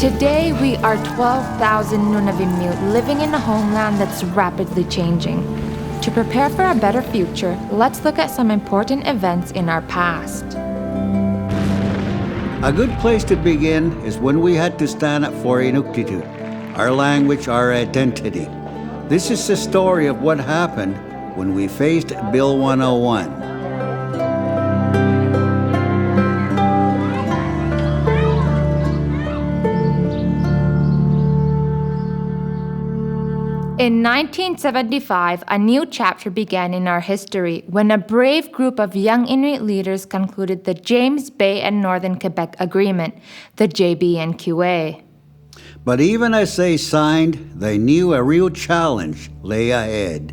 Today, we are 12,000 Nunavut living in a homeland that's rapidly changing. To prepare for a better future, let's look at some important events in our past. A good place to begin is when we had to stand up for Inuktitut, our language, our identity. This is the story of what happened when we faced Bill 101. In 1975, a new chapter began in our history when a brave group of young Inuit leaders concluded the James Bay and Northern Quebec Agreement, the JBNQA. But even as they signed, they knew a real challenge lay ahead.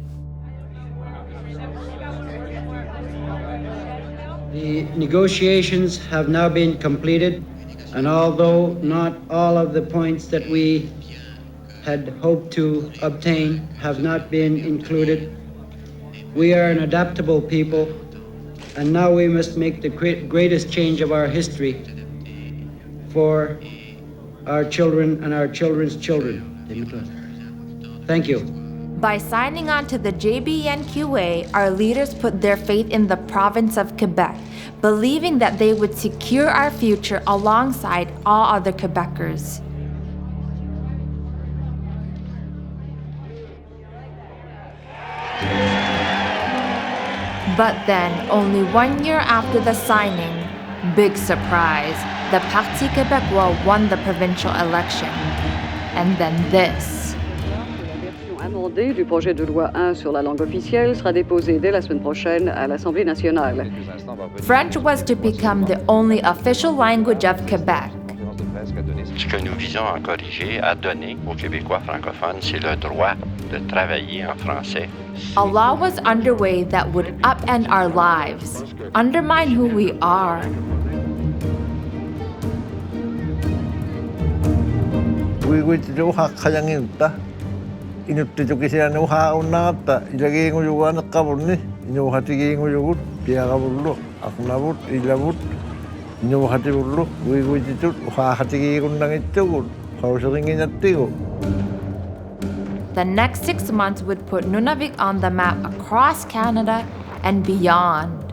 The negotiations have now been completed, and although not all of the points that we had hoped to obtain have not been included, we are an adaptable people, and now we must make the greatest change of our history for our children and our children's children. Thank you. By signing on to the JBNQA, our leaders put their faith in the province of Quebec, believing that they would secure our future alongside all other Quebecers. But then, only 1 year after the signing, big surprise, the Parti québécois won the provincial election. And then this. La version amendée du projet de loi 1 sur la langue officielle sera déposée dès la semaine prochaine à l'Assemblée nationale. French was to become the only official language of Quebec. Ce que nous visons à corriger, à donner aux Québécois francophones, c'est le droit de travailler en français. A law was underway that would upend our lives, undermine who we are. Inuktitut hakkayang inta. Inuktitut kisiya no haunata. Ilagay ko yung anak kabul ni. Inuhati ko yung piya kabullo. Aknabut ilabut. Inuhati bullo. Inuktitut hahati ko nang ito. Hausaringin natin. The next 6 months would put Nunavut on the map across Canada and beyond.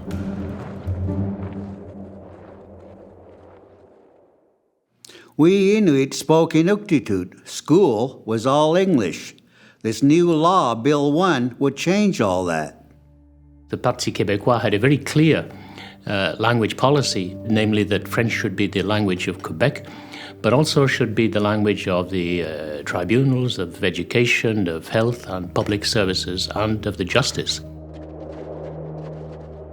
We Inuit spoke Inuktitut. School was all English. This new law, Bill 1, would change all that. The Parti québécois had a very clear language policy, namely that French should be the language of Quebec, but also should be the language of the tribunals, of education, of health and public services, and of the justice.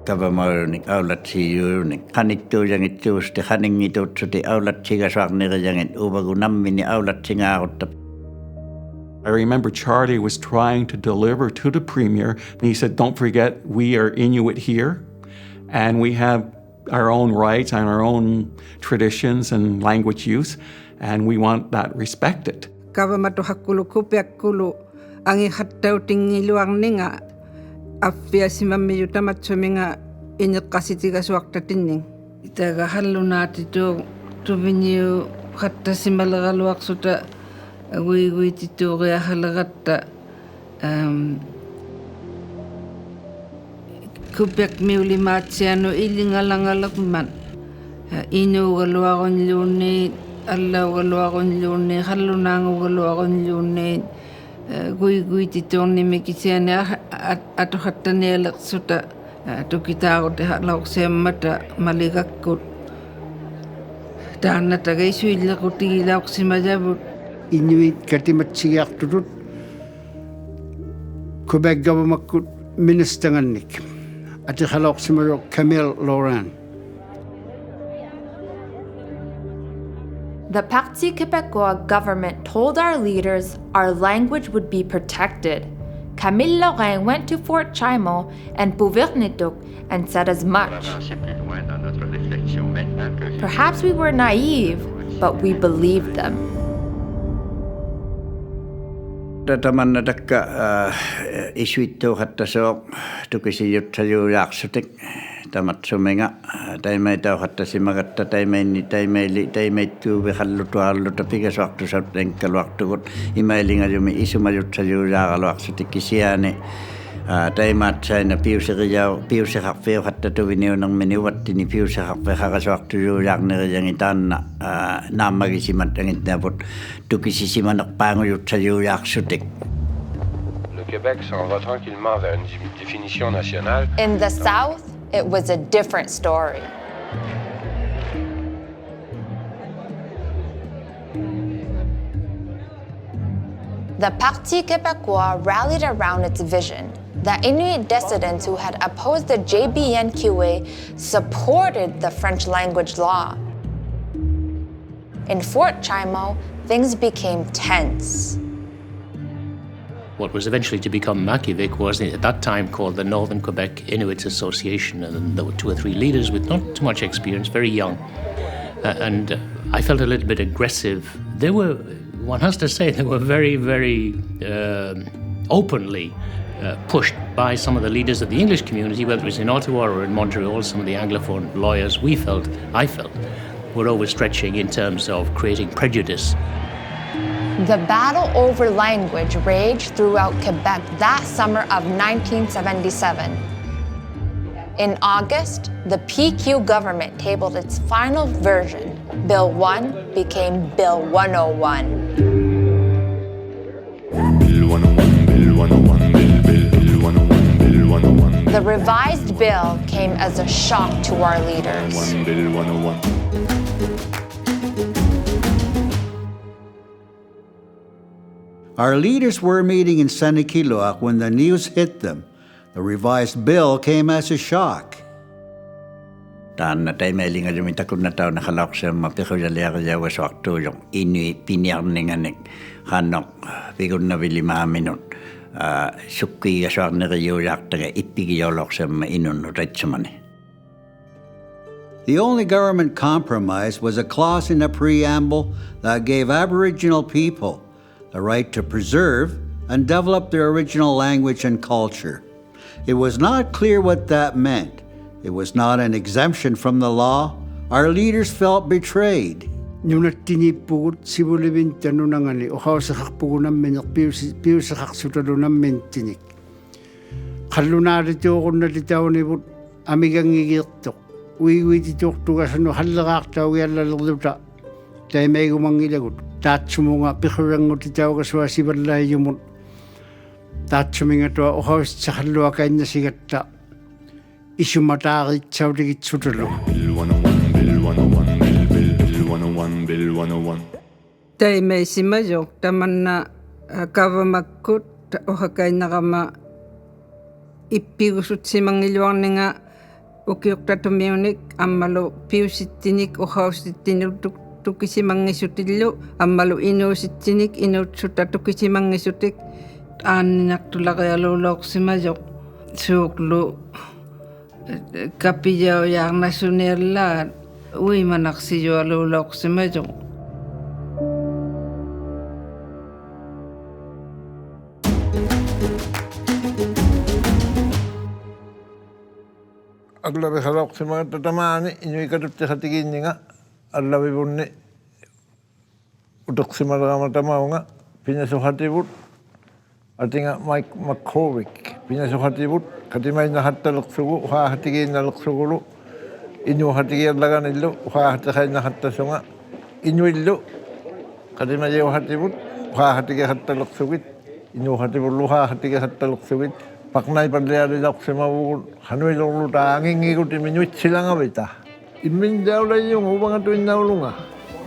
Kavamarunik aulatsi kanittu jangittuusti haningitutsuti aulatsingasarnirjangit uvagunammini aulatsingaarutta. I remember Charlie was trying to deliver to the premier, and he said, don't forget, we are Inuit here, and we have our own rights and our own traditions and language use, and we want that respected. Kavamatu hakkulu kupiakkulu angi hattautingiluarninga affiasimammi yutamatsuminga ineqqasitigasuartatinning itaga hallunaatitu tuviniu hattasimalegaluarsuta aguiguitituuriahaleratta Quebec miulimaatsianu ilingalangalakman inuugaluarunluunni allaugaluarunluunni hallunaangugaluarunluunni guiguitituurnimi kisiani atuhattanialersuta tukitaaruti halauksiammata maligakkut taannatagaisuillequtigilaorsimajavut Inuit katimatsigiartutut Quebec government ministerngannik atihalauksimajo Camille Laurent. The Parti québécois government told our leaders our language would be protected. Camille Laurent went to Fort Chimo and Puvirnituk and said as much. Perhaps we were naive, but we believed them. Tatamanna takka isuittu hatta so tukisi jutsayu jaksutik tamatsumenga taimai tau hatta simagatta taimeittu vihallutualluta pikaswaktu saptenkkaluaktukut imailinga jumi isumajutsayu jaagaluaksutik kisiani taimaat saina piusiraqfiu hatta tuviniunang miniuvattini piusiraqfi haqaswaqtuyu jaaqnerijangi taanna naammagisimat angitnaaput tukisisimanaqpaangujutsayu jaaqsutik. Le Québec s'en va tranquillement vers une définition nationale. In the South, it was a different story. The Parti Québécois rallied around its vision. The Inuit dissidents who had opposed the JBNQA supported the French language law. In Fort Chimo, things became tense. What was eventually to become Makivik was at that time called the Northern Quebec Inuit Association, and there were 2 or 3 leaders with not too much experience, very young. And I felt a little bit aggressive. One has to say, they were very, very openly pushed by some of the leaders of the English community, whether it was in Ottawa or in Montreal. Some of the Anglophone lawyers I felt, were overstretching in terms of creating prejudice. The battle over language raged throughout Quebec that summer of 1977. In August, the PQ government tabled its final version. Bill 1 became Bill 101. Bill 101, Bill 101, Bill 101, Bill 101. The revised bill came as a shock to our leaders. Bill 101. Our leaders were meeting in Sanikiluaq when the news hit them. The revised bill came as a shock. Taanna taimailinga jumitakun na tao nakalauksema pikujaliaqijawaswaqtu yung Inuit piniarninganik hanok pikunna vilimaaminut sukkiigaswaqnerijujaaqtaga ippigijoloksema inunnutitsamani. The only government compromise was a clause in the preamble that gave Aboriginal people the right to preserve and develop their original language and culture. It was not clear what that meant. It was not an exemption from the law. Our leaders felt betrayed. Nunattinippugut sivulivin tanunangani ohausaqarpugunammineq piusaqarsutadunammintinik. Qallunaarituuqunnalitaunivut amigangigiirtoq uiguitituortugasanu halleqaartaugiallallerluta taimaigumangilagut taatsumunga piqurangutitaugasua sivallaayumut taatsumingatua ohaustaqalluakainнасигатта исуматааритсаулигитсуталу. Bill 101, Bill 101, Bill 101, Bill 101. Taimaisimayok tamanna kavamakkut ohakainarama ippigusutsimangiluarninga ukiuqtatumiunik ammalu piusittinik ohausittinultuk tukisimanngisutillu ammalu inuusittinik inuutsutta tukisimanngisutik aanninartularialuulooqsimajoq suuqlu kapiyaujaarnasuniallaat uimanaqsiyualuulooqsimajoq. Aglavi halauqsimagatta tamaani inuikatuttiqatigiinninga allavivunni uteqsimalagama tamaunga pinasuhativut atinga Mike McCorwick pinasuhativut katimainnahattaleksugu uhaahatigiinnaleqsugulu inuhatigiallaganillu uhaahatiqainnahattasunga inuillu katimayeuhativut uhaahatigihattalexsugit inuhativullu uhaahatigihattalexsugit paknaipallialilaqsimavugut hanuilorluta angingiguti minuitsilangavita imminjaulayyung uvangatuinnaulunga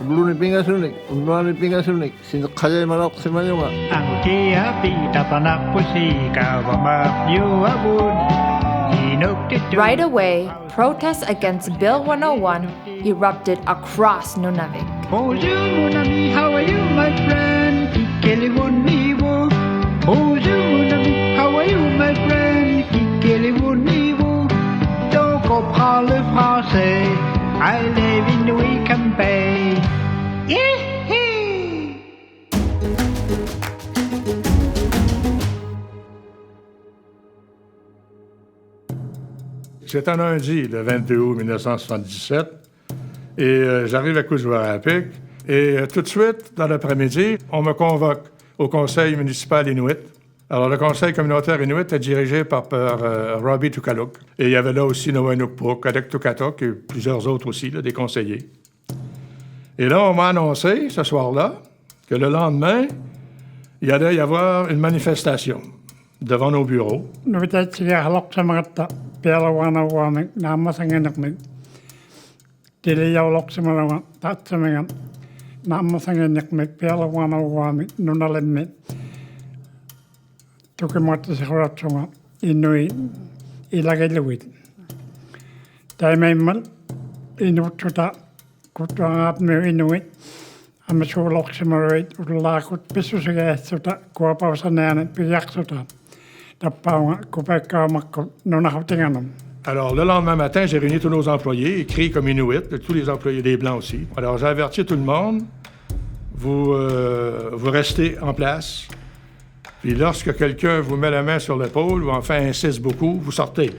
uluni pingasunik unnuani pingasunik sineqqajaimalaqsimayunga angkia pitapanaqpusi kavamapyuavun Inuktitut. Right away, protests against Bill 101 erupted across Nunavik. Bonjour mon ami, how are you my friend? Kikelivunivu. Bonjour mon ami, how are you my friend? Kikelivunivu. Donc on prend le français, allez Inuit campagne. C'est un lundi, le 22 août 1977, et j'arrive à Quebec. Et tout de suite, dans l'après-midi, on me convoque au conseil municipal Inuit. Alors, le conseil communautaire Inuit est dirigé par Robbie Tukaluk. Et il y avait là aussi Noah Inuktitut, Kadek Tukatok et plusieurs autres aussi, là, des conseillers. Et là, on m'a annoncé, ce soir-là, que le lendemain, il allait y avoir une manifestation devant nos bureaux. Inuit ilagailuit. Taimaimal Inuktitut kutangap me Inuit amasuloksimaruit ulakut pisusigaatsuta kuapausaneanet pijaksuta tappaunga kupekkaamakkut nunahutiganum. Alors, le lendemain matin, j'ai réuni tous nos employés, écrits comme Inuit, tous les employés, des Blancs aussi. Alors, j'ai averti tout le monde, vous restez en place. Puis lorsque quelqu'un vous met la main sur l'épaule ou enfin insiste beaucoup, vous sortez.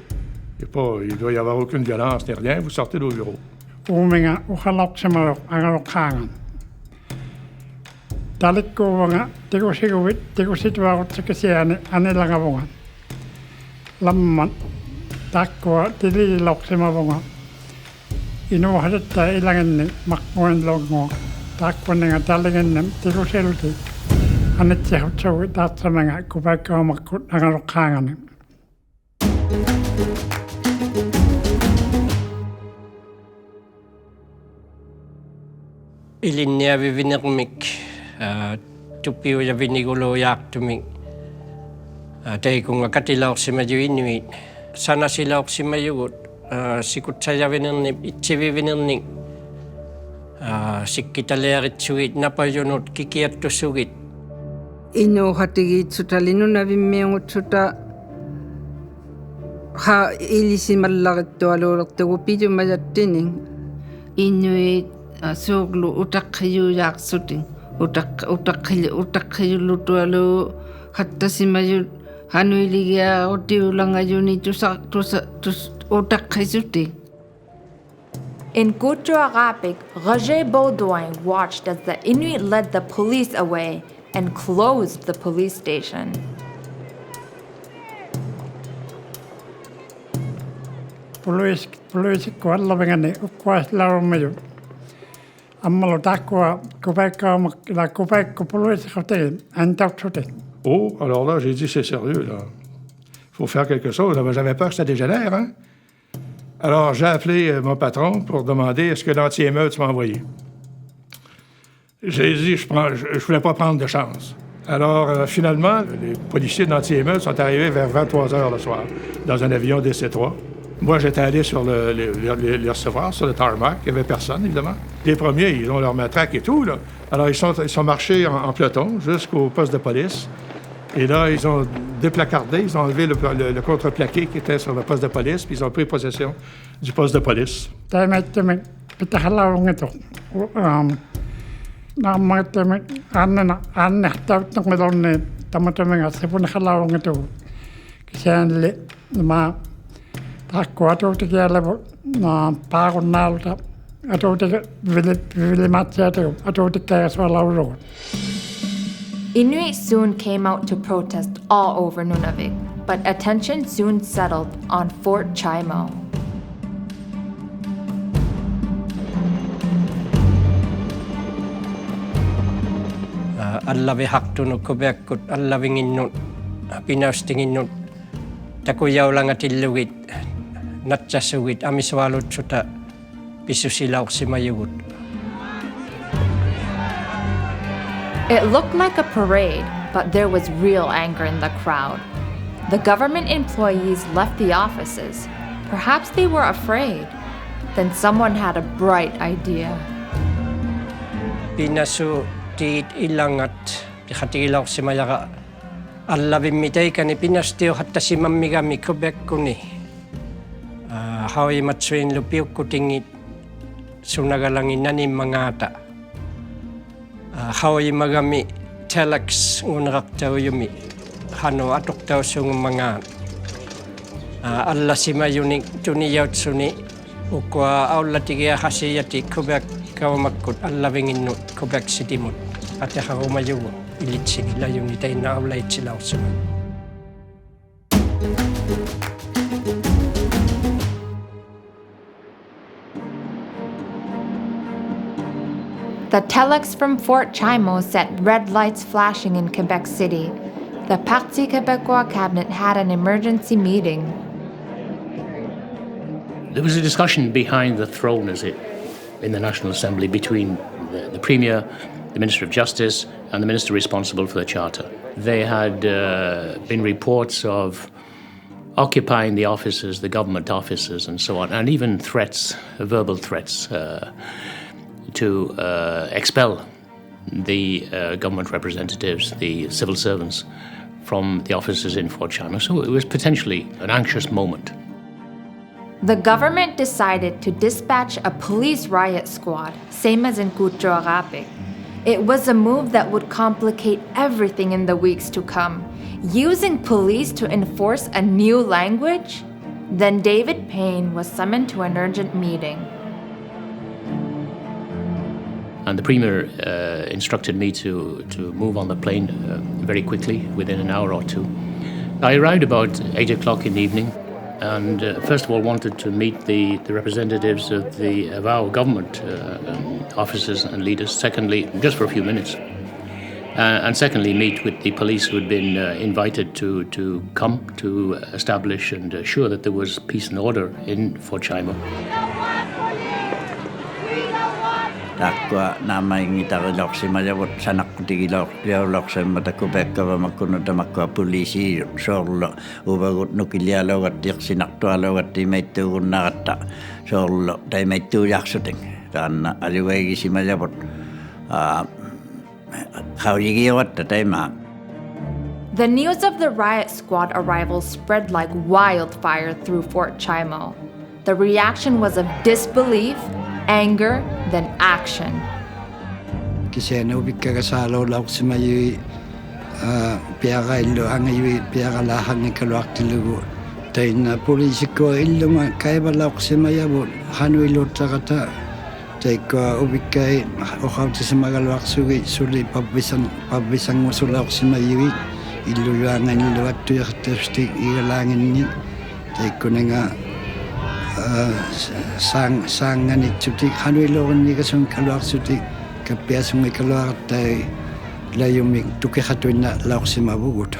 Il ne doit y avoir aucune violence ni rien, vous sortez de vos bureaux. Uminga uhaloksimalo angalokhangan. Talikkuwanga tikusiguit tikusitwagut sikisiani anilangavunga. Lamman takkua tililoksimavunga. Inuhadatta ilangenni makmuin longo. Takkuninga talingennem tikusilti. Anitsihutsuwi tatsamanga kupekkaamakkut angalokhangan. Ilinnia vivinermik tupiu ja vinigulo yaaktumik teikunga katilauksimayu Inuit sanasilauksimajut sikutsajavinernik itsivivinernik sikkitaleeritsuit napajunut kikiattusugit Inuhatigitsuta linunavimmiungutsuta ha ilisimallarittualuulertugu pijumajattini Inuit suuglu utaqqiyuyaaqsutin utaqqiyullutualu hattasimayut hanuiligiaarutiulangajuni utaqqisuti. In Quebec, Roger Baudouin watched as the Inuit led the police away and closed the police station. Poliisikko allavengani ukkuaislaarumajut. Ammalu takkua kupekkaamakkila kupekku poliisikkotiin antautsutin. Oh, alors là, j'ai dit, c'est sérieux, là. Il faut faire quelque chose. J'avais peur que ça dégénère, hein? Alors, j'ai appelé mon patron pour demander est-ce que l'anti-émeute m'a envoyé. J'ai dit, je voulais pas prendre de chance. Alors, finalement, les policiers d'anti-émeute sont arrivés vers 23 h le soir, dans un avion DC-3. Moi, j'étais allé sur les recevoir, sur le tarmac. Il n'y avait personne, évidemment. Les premiers, ils ont leur matraque et tout, là. Alors, ils sont marchés en peloton jusqu'au poste de police. Et là, ils ont déplacardé, ils ont enlevé le contreplaqué qui était sur le poste de police, puis ils ont pris possession du poste de police. Inuit soon came out to protest all over Nunavik, but attention soon settled on Fort Chimo. Allavi haktunut Quebeckut allavinginnut pinaustinginnut takujaulangatiluit natsasugit amiswalutsuta pisusilauksimayugut. It looked like a parade, but there was real anger in the crowd. The government employees left the offices. Perhaps they were afraid. Then someone had a bright idea. Pinasu tiit ilangat pihatilauksimayaga allavimmiteikäni pinastio hattasimammigami Quebeckuni. Hawi matsuin lupiukkutingit sunagalangin nanimangata. Hawi magami telex ngunraktawiyumi hano atuktawsung mangan. alla simayuni tuniyatsuni ukwa aulatigia hasiyati Quebec kawamakut alla vinginnut Quebec City mut ate harumayugo ilitsigi layuni taina aulaitsilausuma. The telex from Fort Chimo set red lights flashing in Quebec City. The Parti Québécois cabinet had an emergency meeting. There was a discussion behind the throne, in the National Assembly between the Premier, the Minister of Justice, and the Minister responsible for the Charter. There had been reports of occupying the offices, the government offices, and so on, and even threats, verbal threats, to expel the government representatives, the civil servants, from the offices in Fort Chimo. So it was potentially an anxious moment. The government decided to dispatch a police riot squad, same as in Kuchoarapik. It was a move that would complicate everything in the weeks to come. Using police to enforce a new language? Then David Payne was summoned to an urgent meeting. And the Premier instructed me to move on the plane very quickly, within an hour or two. I arrived about 8 o'clock in the evening, and first of all wanted to meet the representatives of our government officers and leaders. Secondly, just for a few minutes. And secondly, meet with the police who had been invited to come to establish and assure that there was peace and order in Fort Chimo. Takwa namay ngitarilok si Mayawat sanak kutigilok dialog sa Quebec kamakuno tamakwa polisi sorlo ubagot nukilialo at dik sinaktualo at timaitu nakata sorlo timaitu yaksuting tan aliway si Mayawat hawigiyawat tatayma. The news of the riot squad arrival spread like wildfire through Fort Chimo. The reaction was of disbelief, anger, then action. Kasi ubik kasalo lauk simayu piaga illo angayu piaga lahang kalwak tilugo. Taina polisi ko illo ma kaiba lauk simayabu hanu illo takata. Taiko ubik kay okaw ti simagalwak sugi suli pabisang musulauk simayu illo yangan illo at tuyak testi igalangin ni. Taiko nga sangan itutik hanui logan ni kasung kalwak sutik kapiasung may kalwak tay layumik tuki hatuin na lauk si mabugot.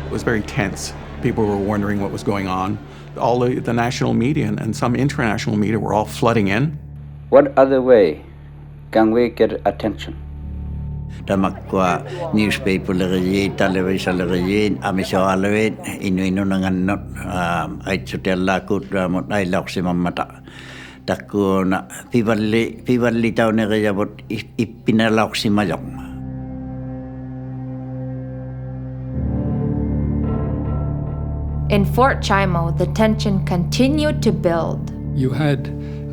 It was very tense. People were wondering what was going on. All the national media and some international media were all flooding in. What other way can we get attention? Tamakwa newspaper lagi, television lagi, amiso alawin, inu nanganot, ay sutella kutra mot ay lauk si mamata. Takko na piwali tao na kaya bot ipinalauk si mayong. In Fort Chimo, the tension continued to build. You had,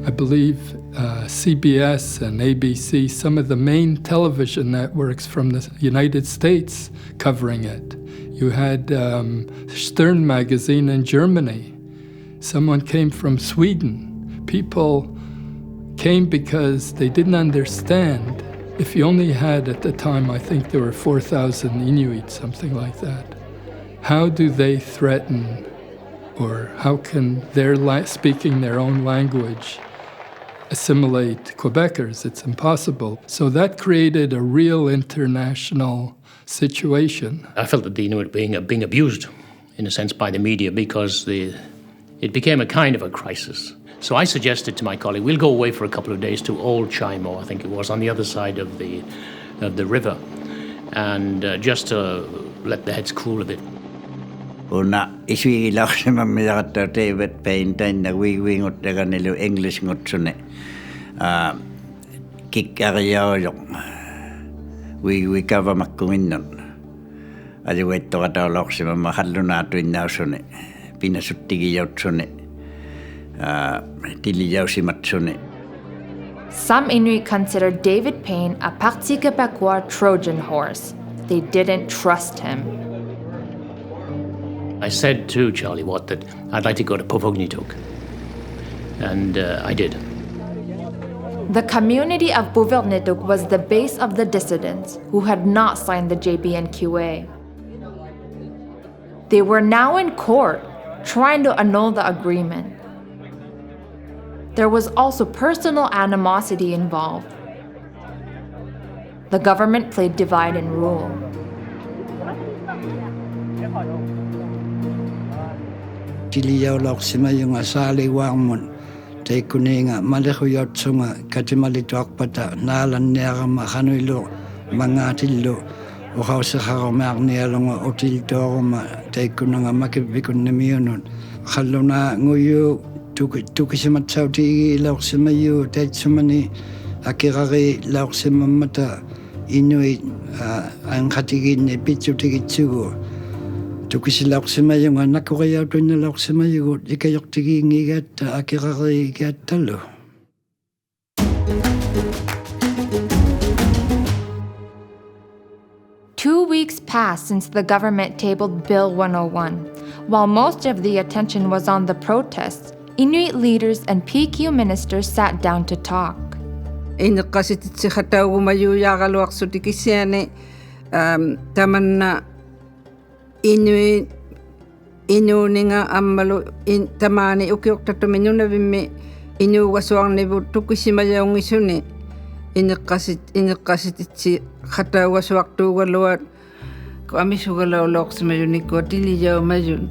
I believe, CBS and ABC, some of the main television networks from the United States covering it. You had Stern magazine in Germany. Someone came from Sweden. People came because they didn't understand. If you only had, at the time, I think there were 4,000 Inuit, something like that. How do they threaten, or how can their speaking their own language assimilate Quebecers? It's impossible. So that created a real international situation. I felt that the Inuit were being abused, in a sense, by the media because it became a kind of a crisis. So I suggested to my colleague, we'll go away for a couple of days to Old Chimo, I think it was, on the other side of the river, and just to let the heads cool a bit. Una iswi ilaw sa mamilakata David Payne na wiwingot na kanilo English ngot sune. Kikariyaw yung wiwikawa makungin nun. Aliwet to katawalok si mamahalo na ito inaw sune. Pinasutigiyaw sune. Tiliyaw si mat sune. Some Inuit considered David Payne a Parti Québécois Trojan horse. They didn't trust him. I said to Charlie Watt that I'd like to go to Inuktitut, and I did. The community of Inuktitut was the base of the dissidents who had not signed the JBNQA. They were now in court, trying to annul the agreement. There was also personal animosity involved. The government played divide and rule. Tiliyaw loksima yung asali wangmun. Tay kuninga malekuyot sunga katimalitok pata nalan niya makanuilo mga tilo. Ukaw sa karomak niya lang otil to ma tay kunanga makibikon na miyunun. Kalo na nguyo tukisimat sa uti loksima yu tay sumani akirari loksima mata Inuit ang katigin ni pitso tigitsugo. Tukisilaksima yung anak ko kaya ito nalaksima yung ikayok tiging igat akirari igat talo. Two weeks passed since the government tabled Bill 101. While most of the attention was on the protests, Inuit leaders and PQ ministers sat down to talk. Inaqasit si khataw mayu yagalwak su tikisiane taman na Inuit inuninga ammalu tamani ukiok tatuminu na bimme inu waswang ne tukisima yaung isune inaqasit si khataw waswak tu galwat ko amisugalao loksima yuniko tili yaw mayun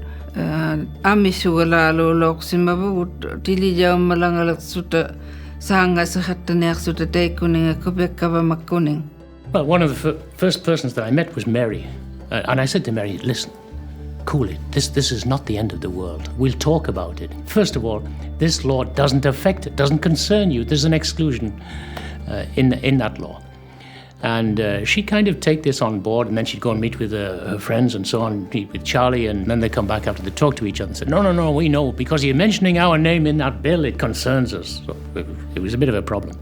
amisugalalo loksima bu tili yaw malangalak suta sanga sa khatanek suta tay kuninga Quebec kaba makuning. Well, one of the first persons that I met was Mary. And I said to Mary, listen, cool it. This is not the end of the world. We'll talk about it. First of all, this law doesn't affect it, doesn't concern you. There's an exclusion in that law. And she'd kind of take this on board, and then she'd go and meet with her friends and so on, meet with Charlie, and then they'd come back after they talk to each other and say, no, we know, because you're mentioning our name in that bill, it concerns us. So it was a bit of a problem.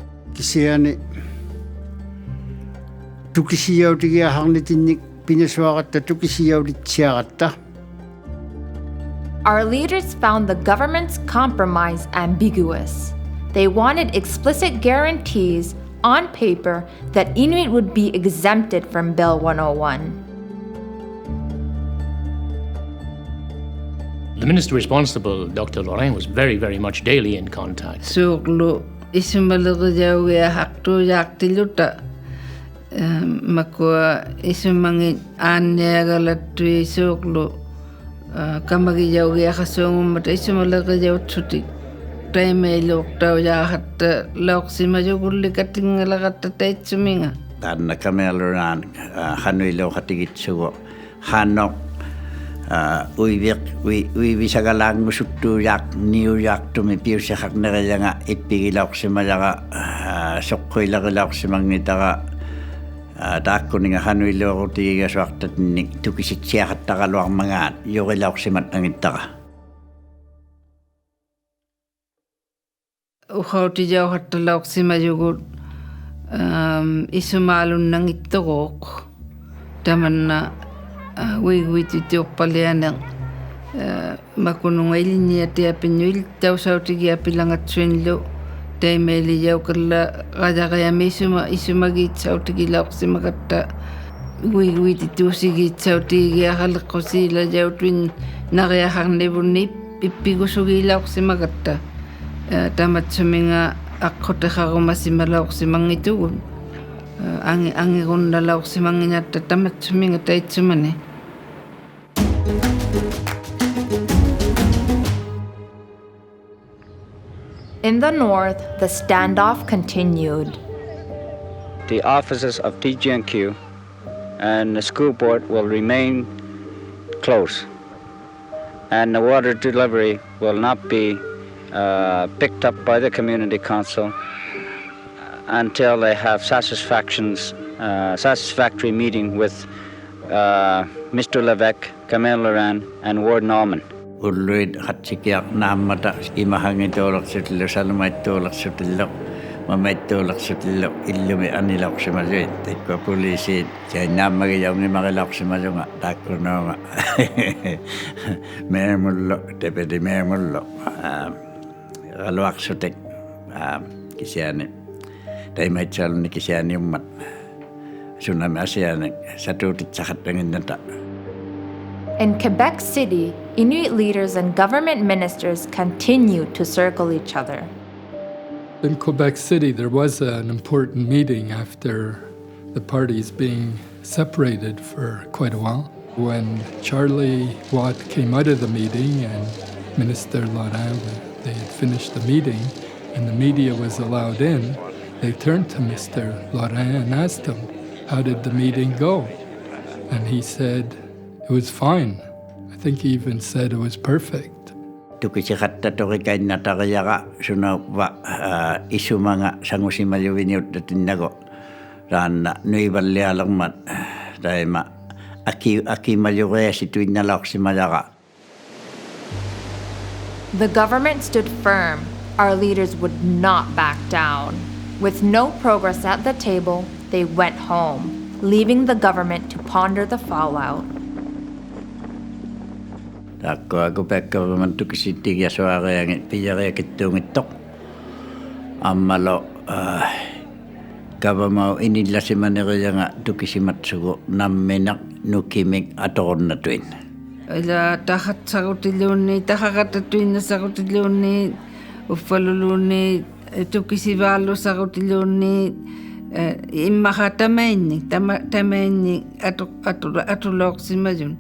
Our leaders found the government's compromise ambiguous. They wanted explicit guarantees on paper that Inuit would be exempted from Bill 101. The minister responsible, Dr. Lorraine, was very, very much daily in contact. Suglu isimalagyaw hakto yaktiluta makwa isumangin anyagalatui suglu kamagyaw yakasung mata isimalagyaw tuti taime loktaw yahatta loksima jugulli katingalagat taitsuminga tanna kameluran hanuilo katigitsugo hanok uy bisagalang musuttu yak New York to me piusya haknagayanga itpigiloksima yaga sokkoilagaloksima ngitaga takko ninga hanuilo kutiga swaktat ni tukisitsiya hattagaluang mga yogiloksimat nangitaga Uhauti jaw hatta loksima yugut isumalun nang itogok tamanna wigwititiok palianang makunung ilinya tia pinuil taw sautigi apilangat swinlo taimeli jaw kala kadakaya isumagit sautigi loksima katta wigwititusigi sautigi akalakosila jaw twin nakayahang nebunip ipigusugi loksima katta tamat suminga akota karumasimalaw simangitugun angigun dalaw simanginat tamat suminga tait sumane. In the north, the standoff continued. The offices of TGNQ and the school board will remain closed, and the water delivery will not be picked up by the community council until they have satisfactory meeting with Mr. Levesque, Camille Laurent, and Ward Norman. Ulluid hatsikiak namata imahangitolak sutilo salmaitolak sutilo Mamaittuulersutilluk illumi anilorsimasuit takkua poliisiit sainnaammagiyaungi marilorsimasunga taakkunuunga meemullu deputy meemullu qaluarsutik kisiani taimaitsalunni kisianiummat sunami asianik satuutitsaqattanginnata. In Quebec City, Inuit leaders and government ministers continued to circle each other. In Quebec City, there was an important meeting after the parties being separated for quite a while. When Charlie Watt came out of the meeting and Minister Laurin, they had finished the meeting and the media was allowed in, they turned to Mr. Laurin and asked him, how did the meeting go? And he said, it was fine. I think he even said it was perfect. Tukisiqatta torikainnatariyara sunauva isumanga sangusimaluiniut tatinnago raanna nuivallialermat taima akimalureasituinnalorsimayara. The government stood firm. Our leaders would not back down. With no progress at the table, they went home, leaving the government to ponder the fallout. Takkua Quebec government tukisittigia soareangit piyareakittuungittoq ammalo gavamau inillasimanirijanga tukisimatsugu nammineq nukimik atoronnatuin. Ila tahatsarutiluunni tahaqatattuinnasarutiluunni uffaluluunni tukisivaallusarutiluunni immaqa tamainni atulorsimayun.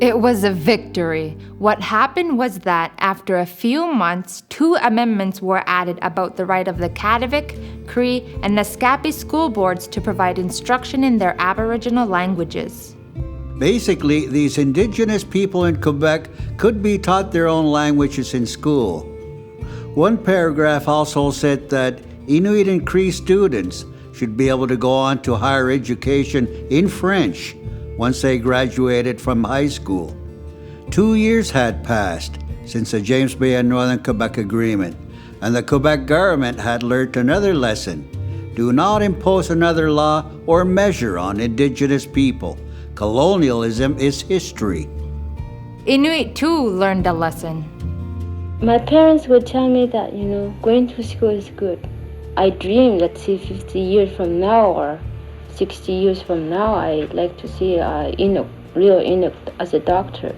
It was a victory. What happened was that after a few months, 2 amendments were added about the right of the Kativik, Cree, and Naskapi school boards to provide instruction in their Aboriginal languages. Basically, these indigenous people in Quebec could be taught their own languages in school. One paragraph also said that Inuit and Cree students should be able to go on to higher education in French once they graduated from high school. 2 years had passed since the James Bay and Northern Quebec Agreement, and the Quebec government had learned another lesson. Do not impose another law or measure on Indigenous people. Colonialism is history. Inuit too learned a lesson. My parents would tell me that, going to school is good. I dream that 50 years from now or 60 years from now, I'd like to see real Inuk as a doctor.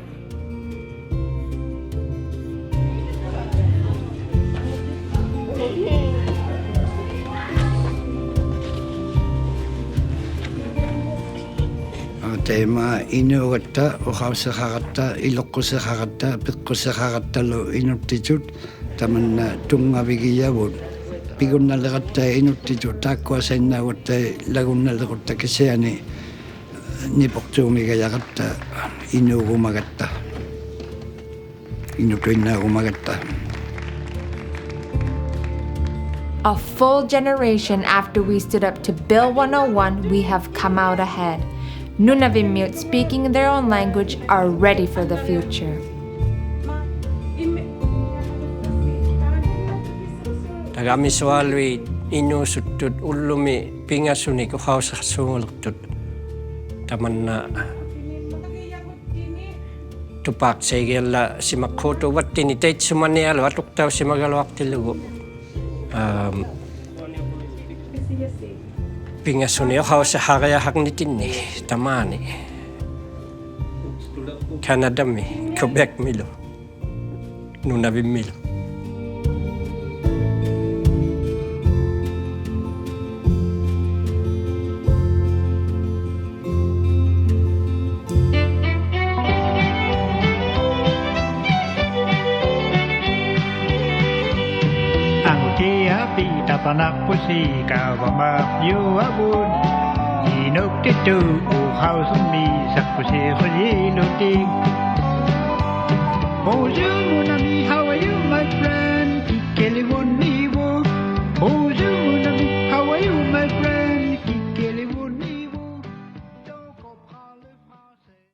Tema Inuktitut, Uqauseqaqatta, Iluqquseqaqatta, Piqquseqaqattalu Inuktitut, tamanna tungavigiyavut. Pigunnaleqatta Inuktitut taakkuasainnaagutta lagunnalequtta kisiani niportuumigayaqatta inuugumagatta inutuinnaagumagatta. A full generation after we stood up to Bill 101, we have come out ahead. Nunavimmiut speaking their own language are ready for the future. Tagamiswalwi inusuttut ullumi pingasuni kuhausaqsuungultut tamanna tupak seigella simakhutu wattini teitsumanialu atuktau simagaluaqtilugu pingasuni uhausaqaqayahaqnitinni tamani Canadami Quebec milu Nunavimmilu. Tapanakpusi kawama yuabun Inuktitut uqausummi sakpusi quliluting Bonjour mon ami